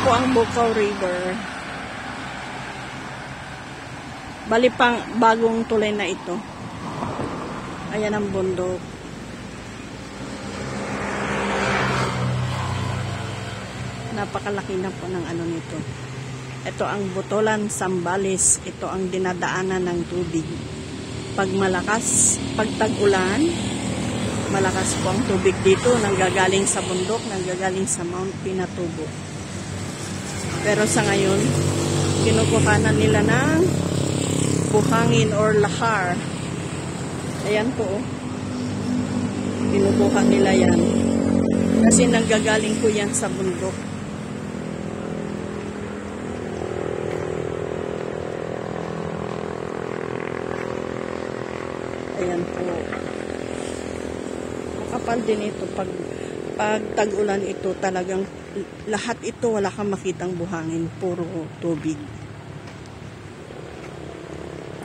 po ang Bukaw River. Bali pang bagong tulay na ito. Ayan ang bundok. Napakalaki na po ng ano nito. Ito ang Butolan, Zambales. Ito ang dinadaanan ng tubig. Pag malakas, pag tag-ulan, malakas po ang tubig dito. Nanggagaling sa bundok, nanggagaling sa Mount Pinatubo. Pero sa ngayon, kinukuhanan nila ng buhangin or lahar. Ayan po. Kinukuha nila yan. Kasi nanggagaling po yan sa bundok. Ayan po. Makapal din ito. Pag tag-ulan ito, talagang lahat ito wala kang makitang buhangin. Puro tubig.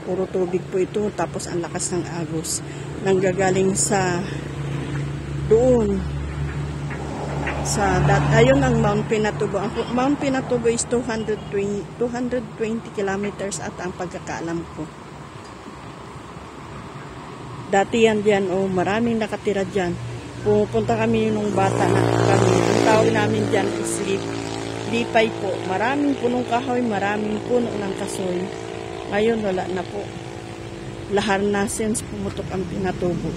Puro tubig po ito. Tapos ang lakas ng agos. Nanggagaling sa doon. Ayun ang Mount Pinatubo. Ang Mount Pinatubo is 220 kilometers at ang pagkakaalam ko. Dati yan dyan, maraming nakatira dyan. Pupunta kami nung bata na kami. Ang tawag namin dyan is lipay po. Maraming punong kahoy, maraming puno ng kasoy. Ngayon wala na po. Lahar na since pumutok ang Pinatubo.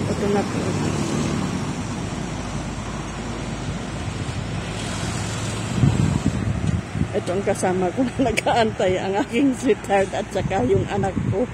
Ito na po. Ito ang kasama ko na nag-aantay, ang aking sweetheart at saka yung anak ko.